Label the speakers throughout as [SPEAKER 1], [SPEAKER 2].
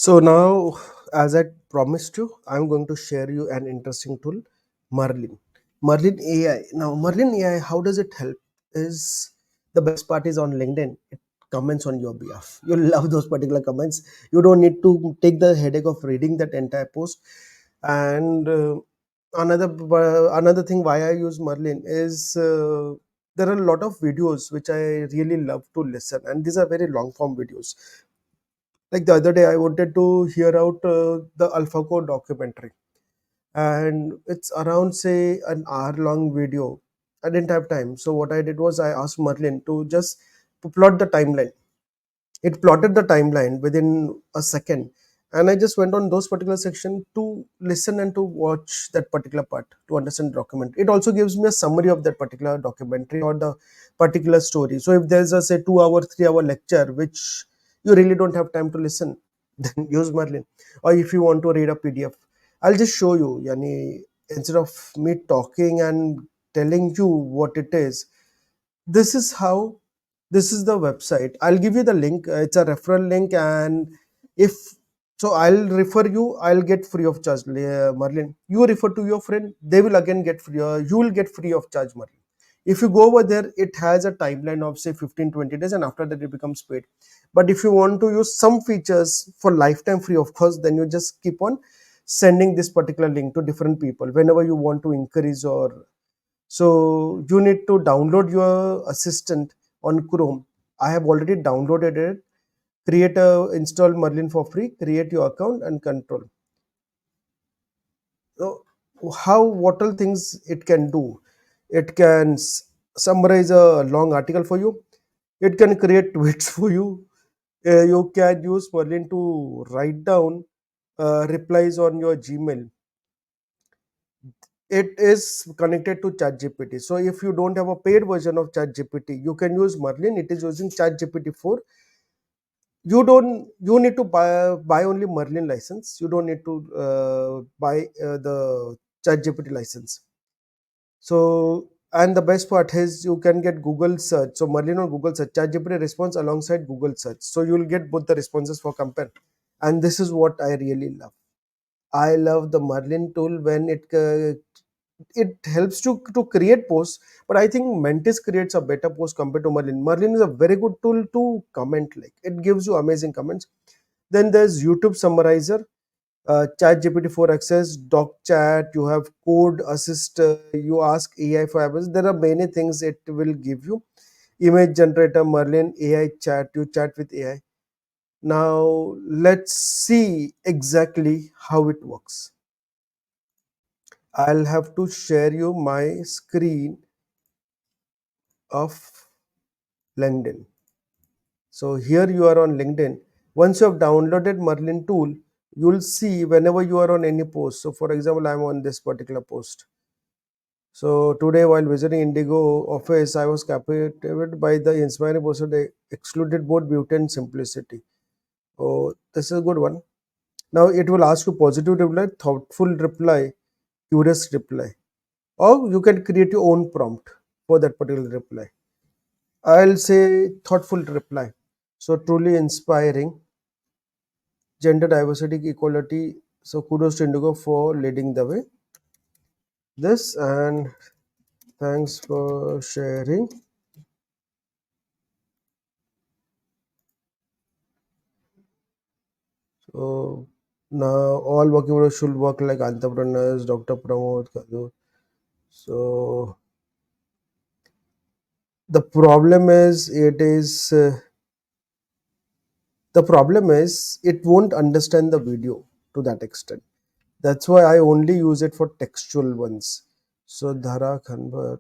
[SPEAKER 1] So now, as I promised you, I'm going to share you an interesting tool, Merlin. Merlin AI. Now, Merlin AI, how does it help? Is the best part is on LinkedIn. It comments on your behalf. You love those particular comments. You don't need to take the headache of reading that entire post. And another thing why I use Merlin is there are a lot of videos which I really love to listen, and these are very long form videos. Like the other day I wanted to hear out the AlphaGo documentary, and it's around say an hour long video. I didn't have time, so what I did was I asked Merlin to just plot the timeline. It plotted the timeline within a second, and I just went on those particular section to listen and to watch that particular part to understand the document. It also gives me a summary of that particular documentary or the particular story. So if there's a say 2 hour 3 hour lecture which you really don't have time to listen, then use Merlin. Or if you want to read a PDF, I'll just show you, yani, instead of me talking and telling you what it is. This is how, this is the website. I'll give you the link. It's a referral link, and if so I'll refer you, I'll get free of charge, Merlin. You refer to your friend, they will again get free, you will get free of charge, Merlin. If you go over there, it has a timeline of say 15-20 days, and after that it becomes paid. But if you want to use some features for lifetime free of course, then you just keep on sending this particular link to different people whenever you want to increase. Or so you need to download your assistant on Chrome. I have already downloaded it. Create a install Merlin for free, create your account and control. So how, what all things it can do? It can summarize a long article for you. It can create tweets for you. You can use Merlin to write down replies on your Gmail. It is connected to ChatGPT. So if you don't have a paid version of ChatGPT, you can use Merlin. It is using ChatGPT 4. You need to buy only Merlin license. You don't need to buy the ChatGPT license. So, and the best part is you can get Google search. So Merlin on Google search, ChatGPT response alongside Google search. So you'll get both the responses for compare. And this is what I really love. I love the Merlin tool when it helps to create posts, but I think Mantis creates a better post compared to Merlin. Merlin is a very good tool to comment, like it gives you amazing comments. Then there's YouTube Summarizer, Chat GPT-4 Access, Doc Chat. You have Code Assist. You ask AI for advice. There are many things it will give you. Image generator, Merlin AI chat. You chat with AI. Now let's see exactly how it works. I'll have to share you my screen of LinkedIn. So here you are on LinkedIn. Once you have downloaded Merlin tool, you'll see whenever you are on any post. So for example, I'm on this particular post. So today while visiting Indigo office, I was captivated by the inspiring post. They excluded both beauty and simplicity. Oh, this is a good one. Now it will ask you positive reply, thoughtful reply, curious reply. Or you can create your own prompt for that particular reply. I'll say thoughtful reply. So truly inspiring, gender diversity, equality. So kudos to Indigo for leading the way. This, and thanks for sharing. So now all working models should work like entrepreneurs, Dr. Pramod Kadur. So the problem is it won't understand the video to that extent. That's why I only use it for textual ones. So Dhara Khanbar,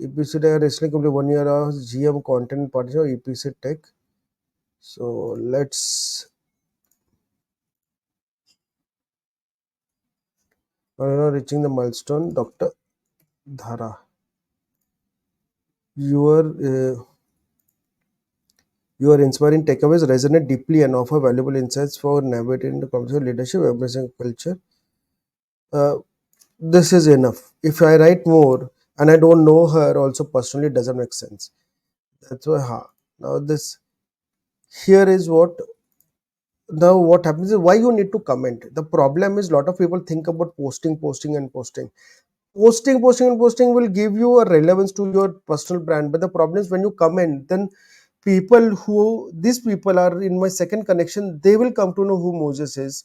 [SPEAKER 1] EPC Tech recently completed 1 year of GM content partnership of EPC Tech. So let's reaching the milestone. Dr. Dhara, your your inspiring takeaways resonate deeply and offer valuable insights for navigating the complex leadership, embracing culture. Uh, this is enough. If I write more and I don't know her also personally, it doesn't make sense. That's why. Now this here is what now what happens is, why you need to comment. The problem is, a lot of people think about posting will give you a relevance to your personal brand, but the problem is when you comment, then these people are in my second connection, they will come to know who Moses is.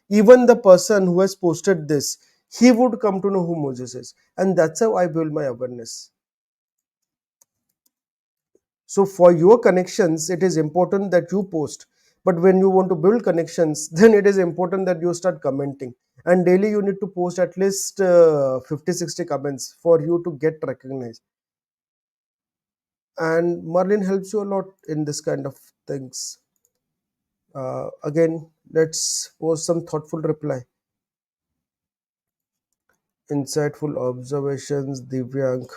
[SPEAKER 1] Even the person who has posted this, he would come to know who Moses is, and that's how I build my awareness. So for your connections, it is important that you post. But when you want to build connections, then it is important that you start commenting. And daily you need to post at least 50, 60 comments for you to get recognized. And Merlin helps you a lot in this kind of things. Again, let's post some thoughtful reply. Insightful observations, Divyank.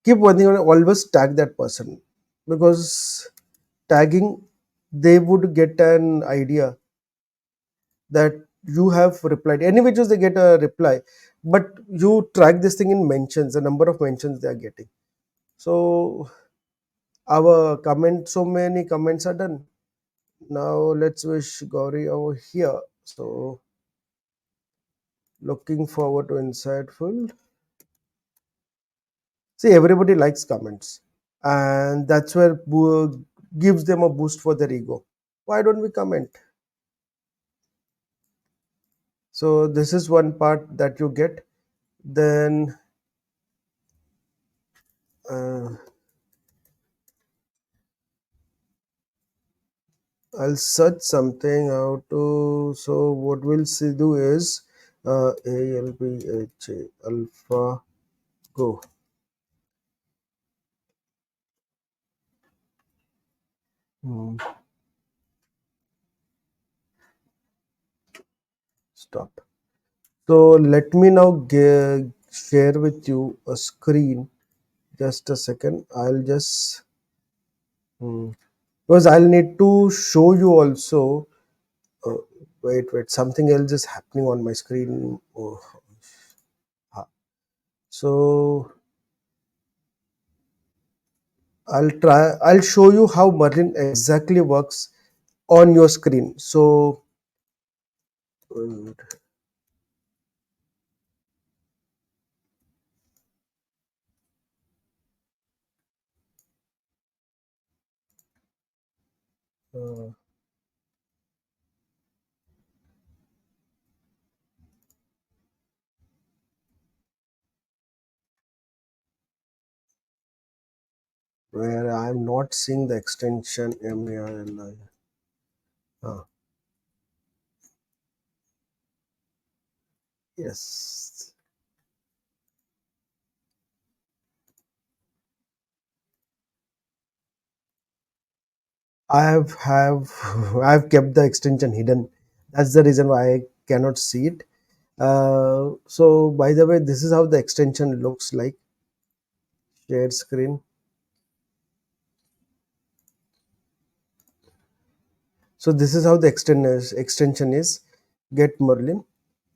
[SPEAKER 1] Keep one thing, always tag that person, because tagging, they would get an idea that you have replied. Anyway, just they get a reply, but you track this thing in mentions, the number of mentions they are getting. So our comment, so many comments are done. Now let's wish Gauri over here. So looking forward to insightful. See, everybody likes comments, and that's where gives them a boost for their ego. Why don't we comment? So this is one part that you get. Then uh, I'll search something out to. So what we'll see do is ALBHA alpha go. Hmm, stop. So let me now share with you a screen. Just a second. I'll just because I'll need to show you also. Uh, wait. Something else is happening on my screen. Oh, ah. So I'll try. I'll show you how Merlin exactly works on your screen. So uh, where I'm not seeing the extension MARLI. Ah, yes, I have I've kept the extension hidden. That's the reason why I cannot see it. So by the way, this is how the extension looks like. Share screen. So this is how the extension is. Get Merlin,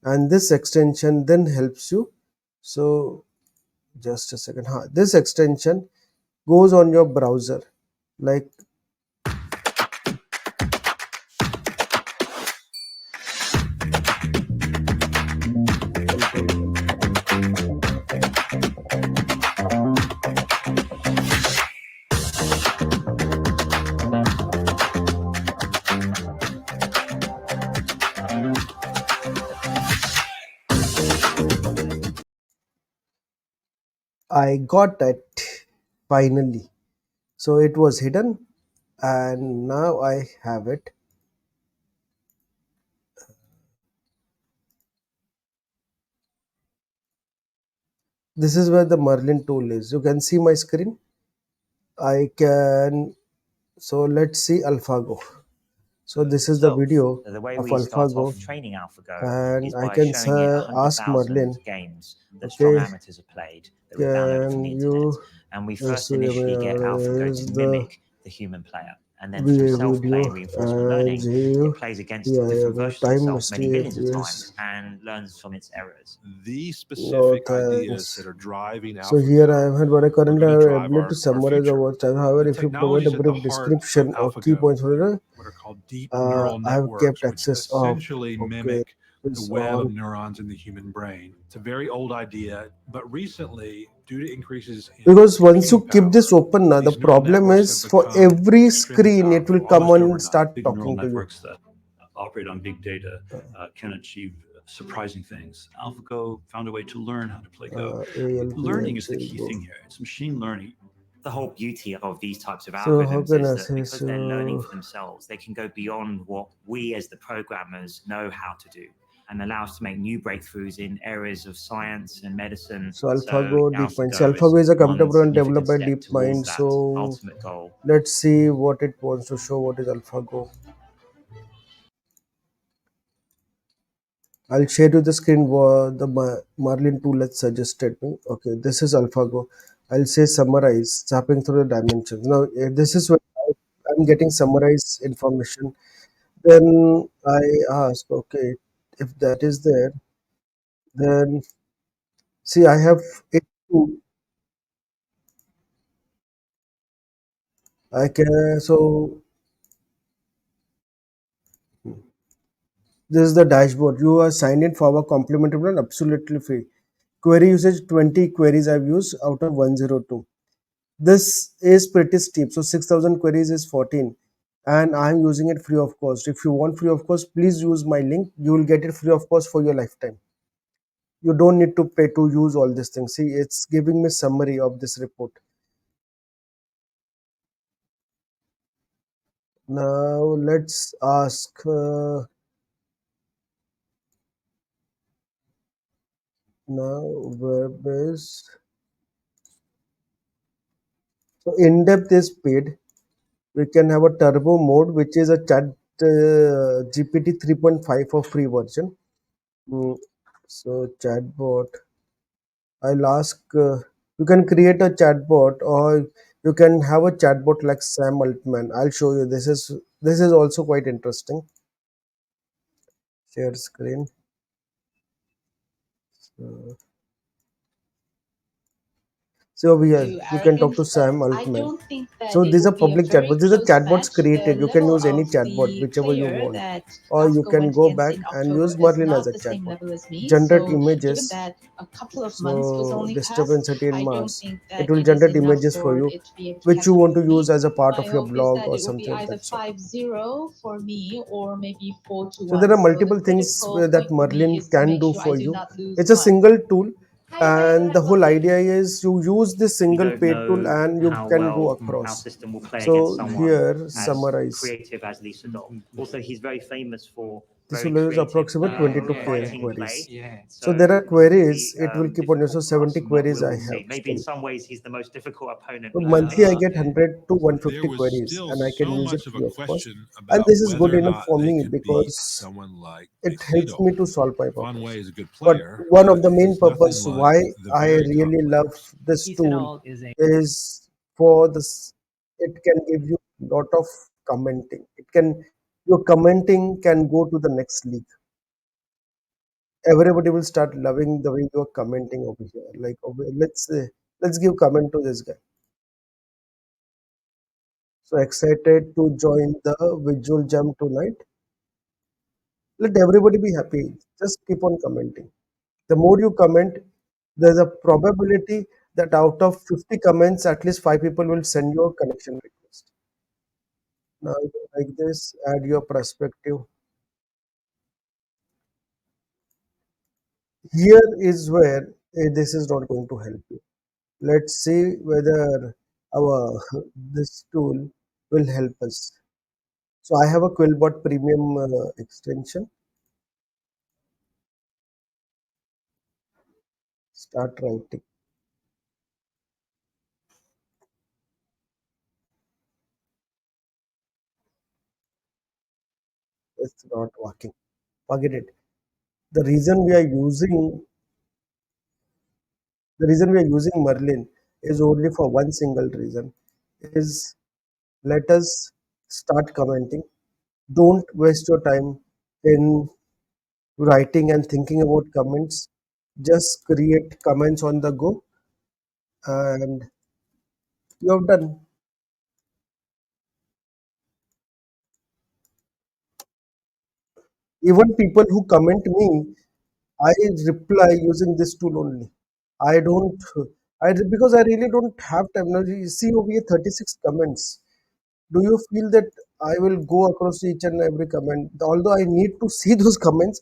[SPEAKER 1] and this extension then helps you. So just a second. This extension goes on your browser. Like I got it finally. So it was hidden, and now I have it. This is where the Merlin tool is. You can see my screen. I can. So let's see AlphaGo. So this is the
[SPEAKER 2] So,
[SPEAKER 1] video
[SPEAKER 2] the way
[SPEAKER 1] of
[SPEAKER 2] we start
[SPEAKER 1] AlphaGo,
[SPEAKER 2] off training AlphaGo
[SPEAKER 1] and
[SPEAKER 2] is
[SPEAKER 1] I
[SPEAKER 2] by
[SPEAKER 1] can
[SPEAKER 2] showing it
[SPEAKER 1] ask
[SPEAKER 2] 100,000
[SPEAKER 1] Merlin,
[SPEAKER 2] games that strong
[SPEAKER 1] okay,
[SPEAKER 2] amateurs have played that were downloaded from
[SPEAKER 1] can
[SPEAKER 2] the internet.
[SPEAKER 1] you
[SPEAKER 2] And we
[SPEAKER 1] just
[SPEAKER 2] first initially get AlphaGo to
[SPEAKER 1] is the
[SPEAKER 2] mimic the human player. And then through
[SPEAKER 1] Video
[SPEAKER 2] self-play and reinforcement
[SPEAKER 1] and
[SPEAKER 2] learning,
[SPEAKER 1] GU.
[SPEAKER 2] it plays against
[SPEAKER 1] Yeah,
[SPEAKER 2] different
[SPEAKER 1] yeah,
[SPEAKER 2] versions of
[SPEAKER 1] time
[SPEAKER 2] itself many
[SPEAKER 1] mystery
[SPEAKER 2] millions of
[SPEAKER 1] FPS.
[SPEAKER 2] times and learns from its errors.
[SPEAKER 3] These
[SPEAKER 1] No
[SPEAKER 3] specific ideas that
[SPEAKER 1] thanks.
[SPEAKER 3] are driving
[SPEAKER 1] So here I
[SPEAKER 3] AlphaGo
[SPEAKER 1] have had what I
[SPEAKER 3] are
[SPEAKER 1] currently
[SPEAKER 3] going to
[SPEAKER 1] have
[SPEAKER 3] drive
[SPEAKER 1] ability to
[SPEAKER 3] our
[SPEAKER 1] summarize the
[SPEAKER 3] future.
[SPEAKER 1] watch time. However,
[SPEAKER 3] The
[SPEAKER 1] if you provide a
[SPEAKER 3] technologies at the
[SPEAKER 1] brief
[SPEAKER 3] heart of
[SPEAKER 1] description or key
[SPEAKER 3] AlphaGo,
[SPEAKER 1] points for it,
[SPEAKER 3] what are called deep neural
[SPEAKER 1] I have kept
[SPEAKER 3] networks, which
[SPEAKER 1] access off.
[SPEAKER 3] essentially
[SPEAKER 1] Okay,
[SPEAKER 3] mimic the
[SPEAKER 1] it's
[SPEAKER 3] web of
[SPEAKER 1] on.
[SPEAKER 3] neurons in the human brain. It's a very old idea, but recently, due to increases in
[SPEAKER 1] Because once you
[SPEAKER 3] computing
[SPEAKER 1] keep this
[SPEAKER 3] power,
[SPEAKER 1] open now, the
[SPEAKER 3] these neural
[SPEAKER 1] problem
[SPEAKER 3] networks have
[SPEAKER 1] is for
[SPEAKER 3] become
[SPEAKER 1] every
[SPEAKER 3] extremely
[SPEAKER 1] screen it will
[SPEAKER 3] powerful
[SPEAKER 1] come
[SPEAKER 3] almost
[SPEAKER 1] on and
[SPEAKER 3] overnight.
[SPEAKER 1] start
[SPEAKER 4] Big neural
[SPEAKER 1] talking to you.
[SPEAKER 4] networks that operate on big data can achieve surprising things. AlphaGo found a way to learn how to play Go. Learning is the
[SPEAKER 1] ALP,
[SPEAKER 4] key
[SPEAKER 1] go.
[SPEAKER 4] thing here. It's machine learning.
[SPEAKER 2] The whole beauty of these types of
[SPEAKER 1] So how
[SPEAKER 2] algorithms
[SPEAKER 1] can
[SPEAKER 2] is
[SPEAKER 1] I
[SPEAKER 2] that
[SPEAKER 1] say
[SPEAKER 2] because they're learning
[SPEAKER 1] so?
[SPEAKER 2] for themselves, they can go beyond what we as the programmers know how to do and allow us to make new breakthroughs in areas of science and medicine.
[SPEAKER 1] So
[SPEAKER 2] So
[SPEAKER 1] AlphaGo, DeepMind. So
[SPEAKER 2] AlphaGo is
[SPEAKER 1] AlphaGo is a computer
[SPEAKER 2] one
[SPEAKER 1] program
[SPEAKER 2] significant
[SPEAKER 1] developed by
[SPEAKER 2] step towards
[SPEAKER 1] DeepMind.
[SPEAKER 2] that
[SPEAKER 1] So
[SPEAKER 2] ultimate goal.
[SPEAKER 1] let's see what it wants to show. What is AlphaGo? I'll share you the screen where the Merlin tool has suggested me. Okay, this is AlphaGo. I'll say summarize, zapping through the dimensions. Now, this is where I'm getting summarized information. Then I ask, okay, if that is there, then see, I have it too. I can, so this is the dashboard. You are signed in for our complimentary plan, absolutely free. Query usage 20 queries I've used out of 102. This is pretty steep. So 6,000 queries is 14 and I'm using it free of cost. If you want free of cost, please use my link. You will get it free of cost for your lifetime. You don't need to pay to use all these things. See, it's giving me summary of this report. Now let's ask now web is so in-depth is paid. We can have a turbo mode, which is a chat GPT 3.5 for free version. Mm, so chatbot. I'll ask. You can create a chatbot, or you can have a chatbot like Sam Altman. I'll show you. This is also quite interesting. Share screen. So, so over here
[SPEAKER 5] Too
[SPEAKER 1] you can talk
[SPEAKER 5] arrogant,
[SPEAKER 1] to
[SPEAKER 5] but
[SPEAKER 1] Sam
[SPEAKER 5] I
[SPEAKER 1] Altman.
[SPEAKER 5] don't think that
[SPEAKER 1] So
[SPEAKER 5] it
[SPEAKER 1] these are
[SPEAKER 5] would be a
[SPEAKER 1] public
[SPEAKER 5] very
[SPEAKER 1] chatbots. These are
[SPEAKER 5] close
[SPEAKER 1] chatbots
[SPEAKER 5] match. The
[SPEAKER 1] created. You can
[SPEAKER 5] level
[SPEAKER 1] use any
[SPEAKER 5] of
[SPEAKER 1] chatbot,
[SPEAKER 5] the
[SPEAKER 1] whichever you
[SPEAKER 5] player
[SPEAKER 1] want,
[SPEAKER 5] that
[SPEAKER 1] or you
[SPEAKER 5] AlphaGo
[SPEAKER 1] can
[SPEAKER 5] went
[SPEAKER 1] go
[SPEAKER 5] against
[SPEAKER 1] back
[SPEAKER 5] in
[SPEAKER 1] and
[SPEAKER 5] October
[SPEAKER 1] use
[SPEAKER 5] is
[SPEAKER 1] Merlin as
[SPEAKER 5] not
[SPEAKER 1] a
[SPEAKER 5] the same
[SPEAKER 1] chatbot.
[SPEAKER 5] level as me.
[SPEAKER 1] Generate
[SPEAKER 5] So, given
[SPEAKER 1] images.
[SPEAKER 5] that a couple of months was
[SPEAKER 1] So
[SPEAKER 5] only
[SPEAKER 1] disturbance
[SPEAKER 5] passed,
[SPEAKER 1] in
[SPEAKER 5] I don't
[SPEAKER 1] Mars.
[SPEAKER 5] think
[SPEAKER 1] It
[SPEAKER 5] that
[SPEAKER 1] will
[SPEAKER 5] it is
[SPEAKER 1] generate
[SPEAKER 5] enough
[SPEAKER 1] images for
[SPEAKER 5] for
[SPEAKER 1] you,
[SPEAKER 5] it to be able to
[SPEAKER 1] which you
[SPEAKER 5] catch up
[SPEAKER 1] want
[SPEAKER 5] with
[SPEAKER 1] to use
[SPEAKER 5] me.
[SPEAKER 1] as a part
[SPEAKER 5] My
[SPEAKER 1] of your
[SPEAKER 5] hope is
[SPEAKER 1] blog
[SPEAKER 5] that
[SPEAKER 1] or
[SPEAKER 5] it will be
[SPEAKER 1] something of
[SPEAKER 5] either
[SPEAKER 1] that sort.
[SPEAKER 5] 5-0 for me or maybe 4 to
[SPEAKER 1] So there
[SPEAKER 5] 1.
[SPEAKER 1] are
[SPEAKER 5] So the
[SPEAKER 1] multiple things
[SPEAKER 5] critical
[SPEAKER 1] that
[SPEAKER 5] point for me
[SPEAKER 1] Merlin
[SPEAKER 5] is to
[SPEAKER 1] can
[SPEAKER 5] make
[SPEAKER 1] do
[SPEAKER 5] sure I
[SPEAKER 1] for
[SPEAKER 5] do
[SPEAKER 1] you.
[SPEAKER 5] not lose
[SPEAKER 1] It's a
[SPEAKER 5] money.
[SPEAKER 1] single tool,
[SPEAKER 5] Hi,
[SPEAKER 1] and the
[SPEAKER 5] Viola,
[SPEAKER 1] whole
[SPEAKER 5] welcome.
[SPEAKER 1] idea is you use this
[SPEAKER 2] We
[SPEAKER 1] single
[SPEAKER 2] don't
[SPEAKER 1] paid tool
[SPEAKER 2] know
[SPEAKER 1] and you
[SPEAKER 2] how
[SPEAKER 1] can go
[SPEAKER 2] well our
[SPEAKER 1] across.
[SPEAKER 2] system will play against
[SPEAKER 1] So
[SPEAKER 2] someone
[SPEAKER 1] here
[SPEAKER 2] as
[SPEAKER 1] summarize.
[SPEAKER 2] creative as Lisa Doll. Also, he's very famous for
[SPEAKER 1] This
[SPEAKER 2] very
[SPEAKER 1] will use
[SPEAKER 2] creative
[SPEAKER 1] approximate 22K
[SPEAKER 2] writing
[SPEAKER 1] queries.
[SPEAKER 2] play.
[SPEAKER 1] So there
[SPEAKER 2] So
[SPEAKER 1] are
[SPEAKER 2] this could be
[SPEAKER 1] queries. It will keep on. So
[SPEAKER 2] difficult for
[SPEAKER 1] 70
[SPEAKER 2] us, but
[SPEAKER 1] queries I
[SPEAKER 2] we'll
[SPEAKER 1] have
[SPEAKER 2] see. Maybe in
[SPEAKER 1] still.
[SPEAKER 2] some ways he's the most difficult opponent
[SPEAKER 1] So
[SPEAKER 2] we could
[SPEAKER 1] monthly I
[SPEAKER 2] face.
[SPEAKER 1] get 100 to
[SPEAKER 3] There
[SPEAKER 1] 150
[SPEAKER 3] was
[SPEAKER 1] queries
[SPEAKER 3] still
[SPEAKER 1] and I can
[SPEAKER 3] so
[SPEAKER 1] use it
[SPEAKER 3] much of a
[SPEAKER 1] free of cost.
[SPEAKER 3] question
[SPEAKER 1] And
[SPEAKER 3] about
[SPEAKER 1] this is good
[SPEAKER 3] whether or
[SPEAKER 1] enough
[SPEAKER 3] not
[SPEAKER 1] for
[SPEAKER 3] they
[SPEAKER 1] me
[SPEAKER 3] could beat
[SPEAKER 1] because
[SPEAKER 3] someone like
[SPEAKER 1] it helps
[SPEAKER 3] Aceto.
[SPEAKER 1] me to solve my purpose.
[SPEAKER 3] Vanway is a good
[SPEAKER 1] But
[SPEAKER 3] player,
[SPEAKER 1] one of
[SPEAKER 3] but
[SPEAKER 1] the main
[SPEAKER 3] he's nothing
[SPEAKER 1] purpose
[SPEAKER 3] like
[SPEAKER 1] why
[SPEAKER 3] the
[SPEAKER 1] I
[SPEAKER 3] very top
[SPEAKER 1] really love
[SPEAKER 3] players.
[SPEAKER 1] this tool is for this. It can give you a lot of commenting. It can your commenting can go to the next league. Everybody will start loving the way you're commenting over here. Like let's say, let's give comment to this guy. So excited to join the visual jam tonight. Let everybody be happy. Just keep on commenting. The more you comment, there's a probability that out of 50 comments, at least 5 people will send you a connection request. Now, you like this, add your perspective. Here is where this is not going to help you. Let's see whether our this tool will help us. So I have a Quillbot premium extension. Start writing. It's not working. Forget it. The reason we are using the reason we are using Merlin is only for one single reason. Is let us start commenting. Don't waste your time in writing and thinking about comments. Just create comments on the go, and you have done. Even people who comment me, I reply using this tool only. I don't, because I really don't have time. Now, you see over here 36 comments. Do you feel that I will go across each and every comment? Although I need to see those comments,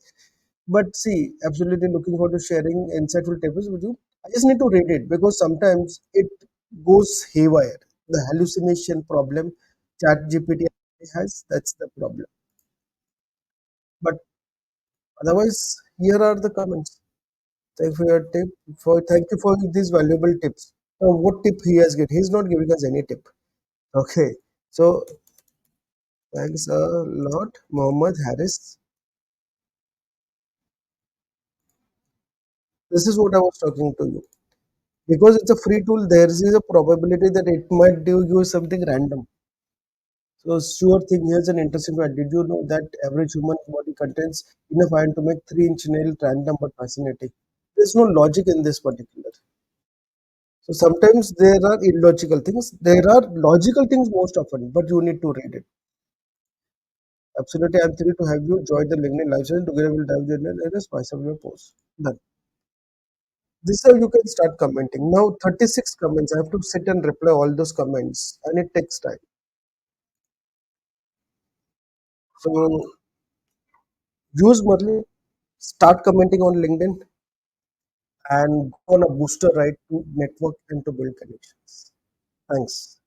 [SPEAKER 1] but see, absolutely looking forward to sharing insightful tips with you. I just need to read it because sometimes it goes haywire. The hallucination problem Chat GPT has, that's the problem. But otherwise, here are the comments. Thank you for your tip. Thank you for these valuable tips. Now, what tip he has given? He's not giving us any tip. Okay. So thanks a lot, Mohammed Harris. This is what I was talking to you. Because it's a free tool, there is a probability that it might do you something random. So sure thing, here's an interesting fact. Did you know that average human body contains enough iron to make 3-inch nail random but fascinating? There's no logic in this particular. So sometimes there are illogical things. There are logical things most often, but you need to read it. Absolutely, I'm thrilled to have you join the LinkedIn live session. Together we'll dive into the spice of your post. Done. This is how you can start commenting. Now 36 comments. I have to sit and reply all those comments, and it takes time. So use Merlin, start commenting on LinkedIn, and go on a booster ride to network and to build connections. Thanks.